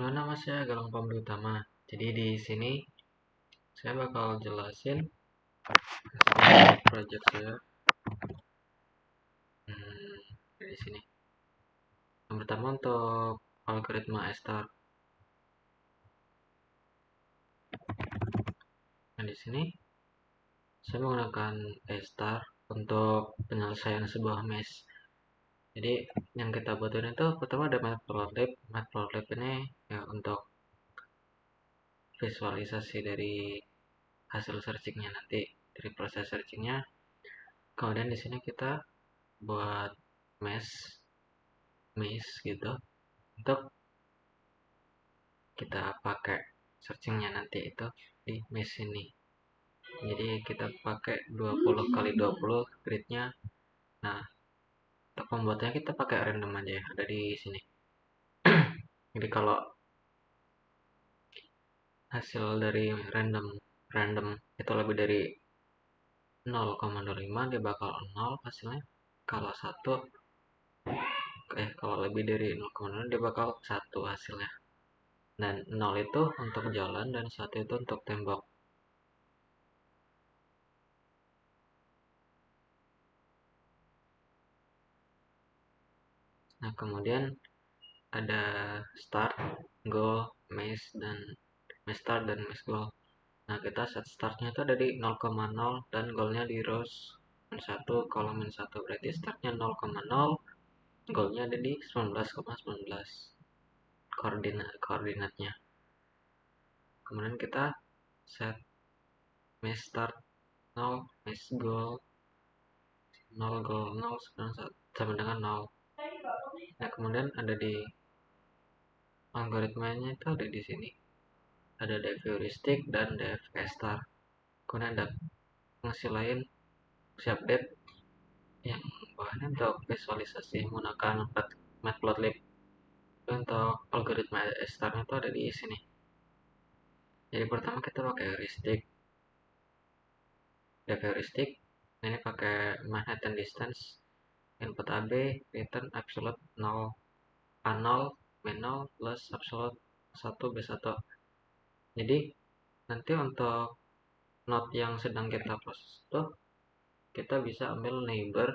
Halo, nama saya Galang Pamri Utama. Jadi di sini saya bakal jelasin hasil project saya. Di sini. Yang pertama untuk algoritma A-star. Nah, di sini saya menggunakan A-star untuk penyelesaian sebuah mesh. Jadi yang kita butuhin itu pertama ada matplotlib. Matplotlib ini ya untuk visualisasi dari hasil searchingnya nanti, dari proses searchingnya. Kemudian di sini kita buat mesh gitu untuk kita pakai searchingnya nanti itu di mesh ini. Jadi kita pakai 20 kali 20 gridnya. Nah, untuk pembuatnya kita pakai random aja ya, ada di sini. Jadi kalau hasil dari random itu lebih dari 0,05 dia bakal 0 hasilnya. Kalau kalau lebih dari 0,0 dia bakal 1 hasilnya. Dan 0 itu untuk jalan dan 1 itu untuk tembok. Nah, kemudian ada start, goal, mesh, dan mesh start dan mesh goal. Nah, kita set startnya itu ada di 0,0 dan goalnya di rows 1, kolom 1. Berarti startnya 0,0, goalnya ada di 19,19 koordinatnya. Kemudian kita set mesh start 0, mesh goal 0, goal 0 sama dengan 0. Nah, kemudian ada di algoritmanya itu ada di sini. Ada depth heuristic dan depth star. Kemudian ada fungsi lain siap depth yang bahannya untuk visualisasi menggunakan matplotlib. Untuk algoritma star itu ada di sini. Jadi pertama kita pakai heuristic, depth heuristic. Ini pakai Manhattan distance, input AB, return absolute 0, A0, min 0 plus absolute 1 B1. Jadi nanti untuk node yang sedang kita proses itu kita bisa ambil neighbor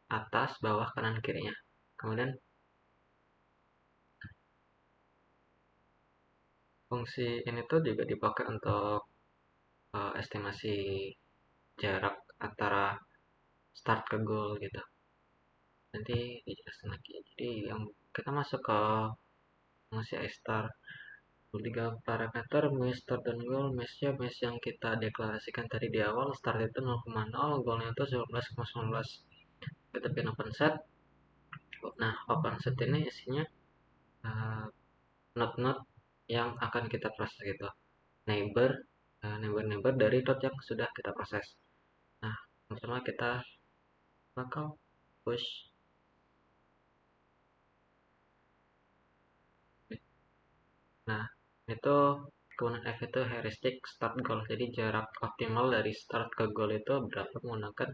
atas, bawah, kanan, kirinya. Kemudian fungsi ini tuh juga dipakai untuk estimasi jarak antara start ke goal gitu. Nanti dijelaskan lagi. Jadi yang kita masuk ke fungsi A-star. 3 parameter mesh, start, dan goal. Meshnya mesh yang kita deklarasikan tadi di awal. Start itu 0,0, goalnya itu 19,19. Kita pilih open set. Nah, open set ini isinya node-node yang akan kita proses gitu. Neighbor dari dot yang sudah kita proses. Nah, pertama kita bakal push. Nah, itu kemudian F itu heuristic start goal. Jadi jarak optimal dari start ke goal itu berapa menggunakan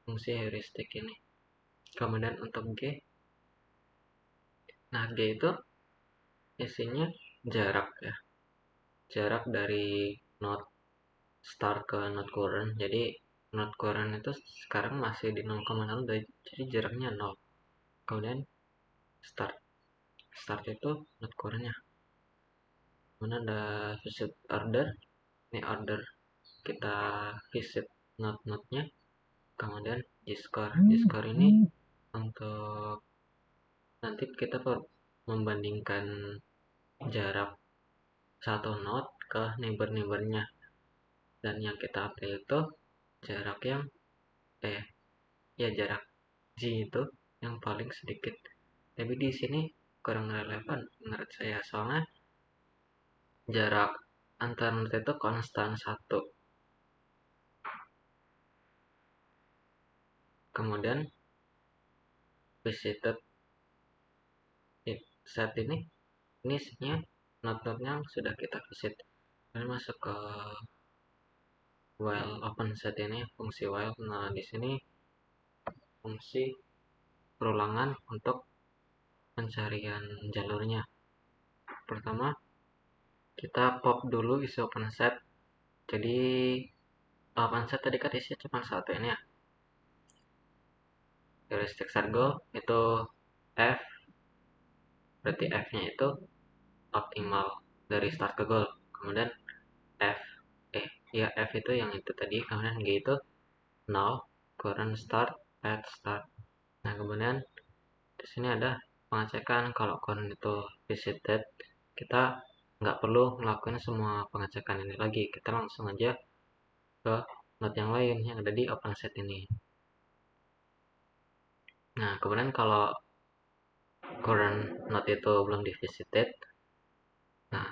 fungsi heuristic ini. Kemudian untuk G, nah G itu isinya jarak ya, jarak dari node start ke node current. Jadi node current itu sekarang masih di 0,0, jadi jaraknya 0. Kemudian start itu node currentnya. Kemudian ada visit order, ini order kita visit node-node-nya. Kemudian G-score ini untuk nanti kita membandingkan jarak satu node ke neighbor-neighbornya, dan yang kita ambil itu jarak yang jarak G itu yang paling sedikit. Tapi di sini kurang relevan menurut saya, soalnya jarak antar node itu konstan 1. Kemudian visited set ini isinya node-node yang sudah kita visit. Ini masuk ke while open set ini, fungsi while. Nah, di sini fungsi perulangan untuk pencarian jalurnya. Pertama, kita pop dulu isi OpenSet. Jadi OpenSet tadi kan isinya cuma satu ini ya. Heuristic start goal itu F, berarti F-nya itu optimal dari start ke goal. Kemudian F, ya F itu yang itu tadi. Kemudian G itu 0, current start at start. Nah kemudian di sini ada pengecekan kalau current itu visited. Kita nggak perlu ngelakuin semua pengecekan ini lagi, kita langsung aja ke node yang lain yang ada di OpenSet ini. Nah kemudian kalau current node itu belum di visited, nah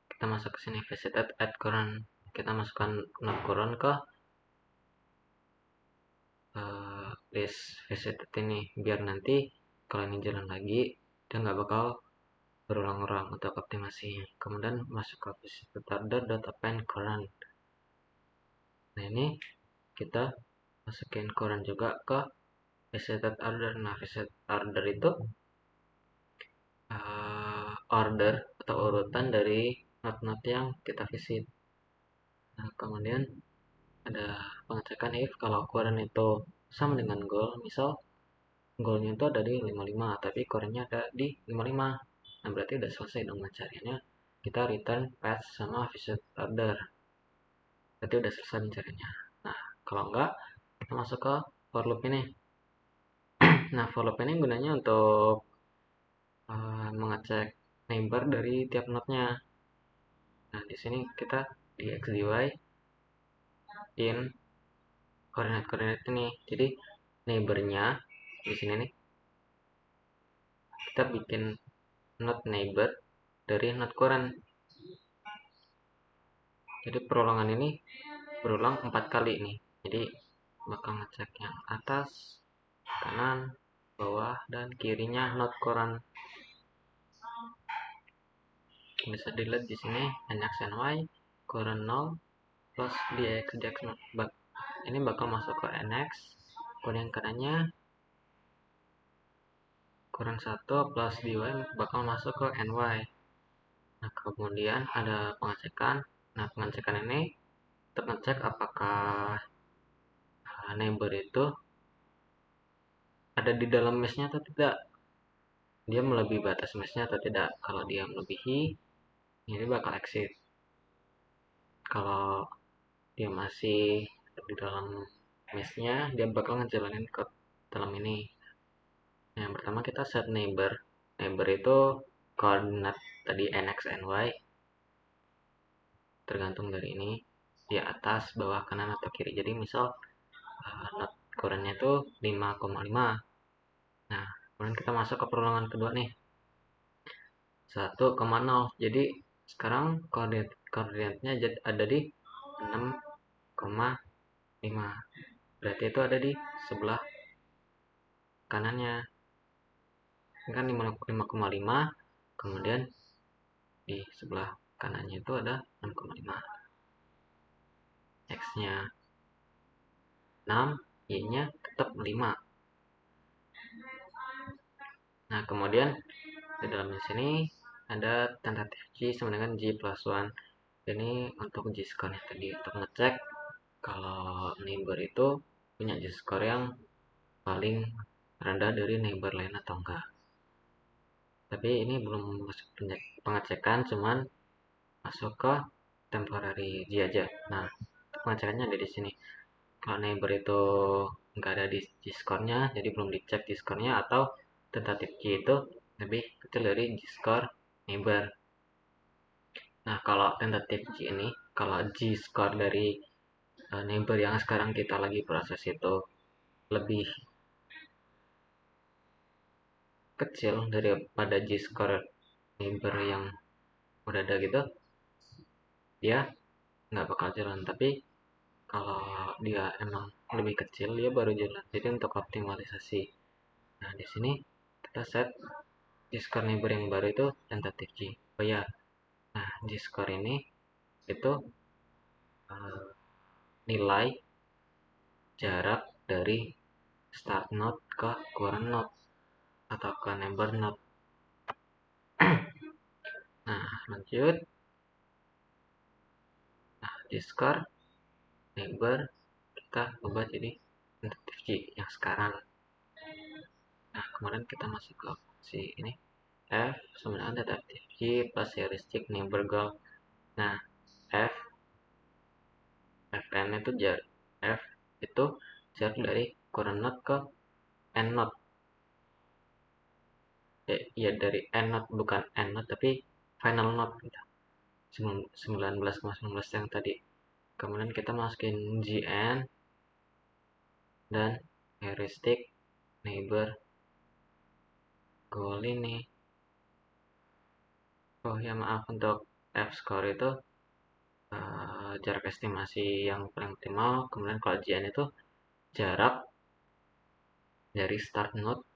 kita masuk ke sini visited at current, kita masukkan node current ke list visited ini biar nanti kalau ini jalan lagi dia nggak bakal berulang-ulang untuk optimasinya. Kemudian masuk ke visited order.append current. Nah ini kita masukin current juga ke visited order. Nah visited order itu order atau urutan dari node-node yang kita visit. Nah kemudian ada pengecekan if kalau current itu sama dengan goal, misal goalnya itu ada di 55 tapi currentnya ada di 55. Nah berarti udah selesai dong pencariannya, kita return path sama visit order, berarti udah selesai pencariannya. Nah kalau enggak, kita masuk ke for loop ini. Nah for loop ini gunanya untuk mengecek neighbor dari tiap node-nya. Nah di sini kita di xdy in koordinat ini, jadi neighbornya di sini nih kita bikin node neighbor dari node current. Jadi perulangan ini berulang 4 kali nih. Jadi bakal ngecek yang atas, kanan, bawah, dan kirinya node current. Bisa dilihat di sini nx ny current 0 plus dx dx 0. Ini bakal masuk ke nx, kemudian kanannya current 1 plus dy bakal masuk ke ny. Nah kemudian ada pengecekan. Nah pengecekan ini untuk ngecek apakah neighbor itu ada di dalam meshnya atau tidak, dia melebihi batas meshnya atau tidak. Kalau dia melebihi, ini bakal exit. Kalau dia masih di dalam meshnya, dia bakal ngejalanin ke dalam ini. Yang pertama kita set neighbor. Neighbor itu koordinat tadi nx ny tergantung dari ini, di atas, bawah, kanan, atau kiri. Jadi misal node currentnya itu 5,5. Nah kemudian kita masuk ke perulangan kedua nih, 1,0. Jadi sekarang koordinatnya ada di 6,5. Berarti itu ada di sebelah kanannya. Ini kan 5,5. Kemudian di sebelah kanannya itu ada 6,5. X-nya 6, Y-nya tetap 5. Nah, kemudian di dalam sini ada tentatif G sama dengan G plus 1. Ini untuk G score tadi, untuk ngecek kalau neighbor itu punya G score yang paling rendah dari neighbor lain atau enggak. Tapi ini belum masuk pengecekan, cuman masuk ke temporary G aja. Nah, pengecekannya ada di sini. Kalau neighbor itu enggak ada di G score-nya, jadi belum dicek G score-nya, atau tentatif G itu lebih kecil dari G score neighbor. Nah, kalau tentatif G ini, kalau G score dari neighbor yang sekarang kita lagi proses itu lebih kecil daripada G score neighbor yang udah ada gitu, dia nggak bakal jalan. Tapi kalau dia emang lebih kecil, dia baru jalan. Jadi untuk optimalisasi, nah di sini kita set G score neighbor yang baru itu tentatif G. Oh ya, nah G score ini itu uh, nilai jarak dari start node ke current node. atau ke neighbor node. Nah, lanjut. Nah, discard neighbor kita ubah jadi tentatif G yang sekarang. Nah, kemudian kita masuk ke opsi ini. F sama dengan tentatif G plus heuristic neighbor goal. Nah, F Fn itu jarak F itu jarak dari current node ke end node. Ya dari end node, bukan end node tapi final node gitu. 19,19 yang tadi. Kemudian kita masukin gn dan heuristic neighbor goal ini. Oh ya, maaf, untuk F score itu jarak estimasi yang paling optimal. Kemudian kalau gn itu jarak dari start node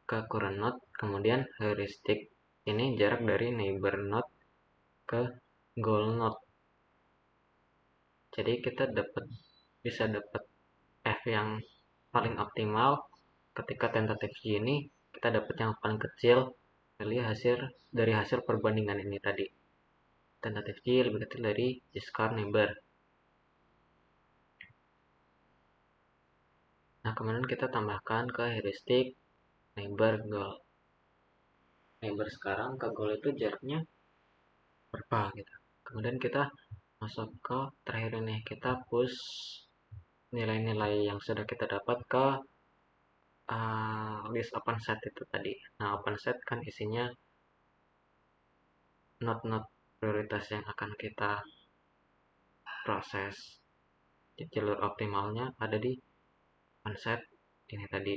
ke current node. Kemudian heuristic ini jarak dari neighbor node ke goal node. Jadi kita bisa dapat F yang paling optimal ketika tentatif G ini kita dapat yang paling kecil dari hasil perbandingan ini tadi. Tentatif G lebih kecil dari discard neighbor. Nah, kemudian kita tambahkan ke heuristic neighbor goal. Neighbor sekarang ke goal itu jaraknya berapa gitu. Kemudian kita masuk ke terakhir ini, kita push nilai-nilai yang sudah kita dapat ke list open set itu tadi. Nah, open set kan isinya node-node prioritas yang akan kita proses. Jalur optimalnya ada di open set ini tadi.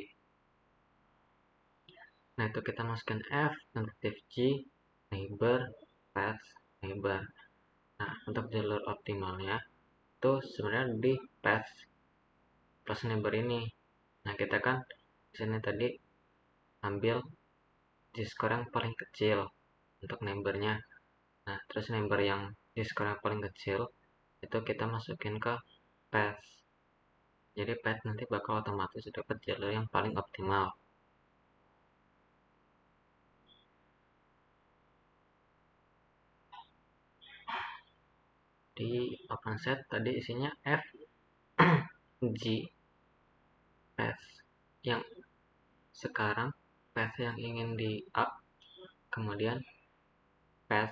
Nah, itu kita masukkan F, tentatif G, neighbor, path, neighbor. Nah, untuk jalur optimalnya itu sebenarnya di path plus neighbor ini. Nah, kita kan di sini tadi ambil di-score yang paling kecil untuk neighbornya. Nah, terus neighbor yang di-score yang paling kecil itu kita masukin ke path. Jadi path nanti bakal otomatis dapat jalur yang paling optimal. Di open set tadi isinya F, G, path yang sekarang, path yang ingin di up, kemudian path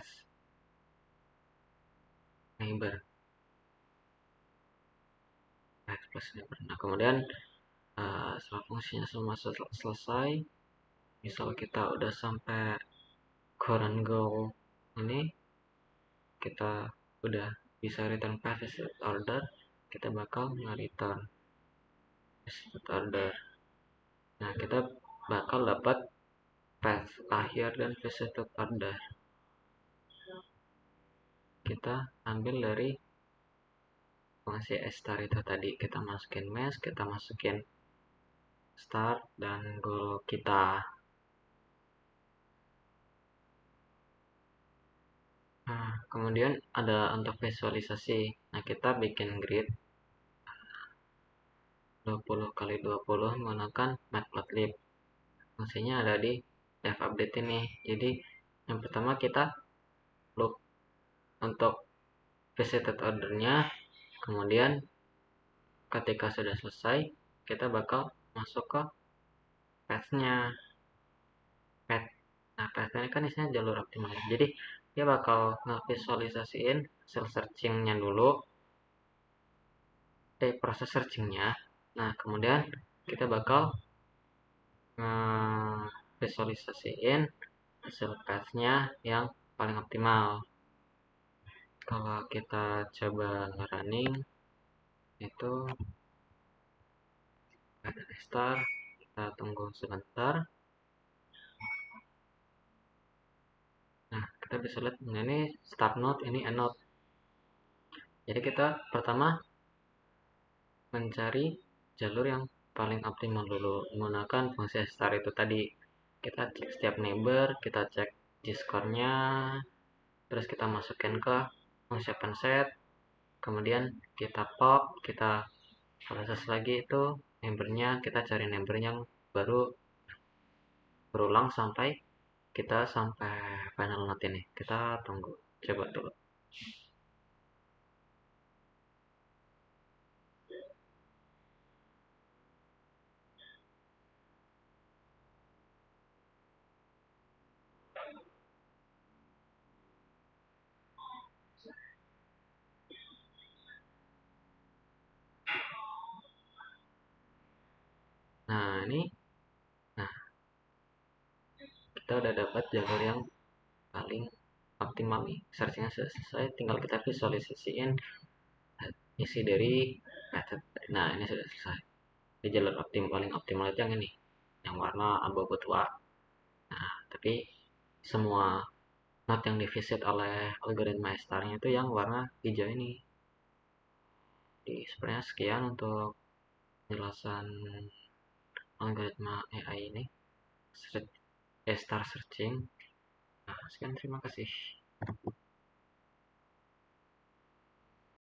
neighbor, path plus neighbor. Nah, kemudian setelah fungsinya semua selesai, misal kita udah sampai current goal ini, kita udah bisa return path visited order, kita bakal nge-return visited order. Nah, kita bakal dapat path akhir dan visited order. Kita ambil dari fungsi star itu tadi, kita masukin mesh, kita masukin start dan goal kita. Nah, kemudian ada untuk visualisasi. Nah, kita bikin grid 20x20 menggunakan matplotlib. Fungsinya ada di dev update ini. Jadi, yang pertama kita loop untuk visited ordernya, kemudian ketika sudah selesai, kita bakal masuk ke path-nya. Nah, path ini kan isinya jalur optimal. Jadi, dia bakal ngevisualisasiin hasil searchingnya dulu, proses searchingnya. Nah, kemudian kita bakal visualisasiin hasil path-nya yang paling optimal. Kalau kita coba running itu ada start, kita tunggu sebentar. Nah, kita bisa lihat ini start node, ini end node. Jadi kita pertama mencari jalur yang paling optimal dulu menggunakan fungsi start itu tadi. Kita cek setiap neighbor, kita cek G-score-nya, terus kita masukin ke fungsi open set, kemudian kita pop, kita proses lagi itu neighbornya, kita cari neighbor yang baru berulang sampai kita sampai final note ini. Kita tunggu, coba dulu. Nah, ini, nah, kita udah dapat jalur yang paling optimal nih. Searchingnya selesai, tinggal kita visualisasiin isi dari method. Nah, ini sudah selesai. Di jalur paling optimal itu yang ini, yang warna abu-abu tua. Nah, tapi semua node yang divisit oleh algoritma star-nya itu yang warna hijau ini. Jadi sebenarnya sekian untuk penjelasan algoritma AI ini, star searching. Nah, sekian, terima kasih.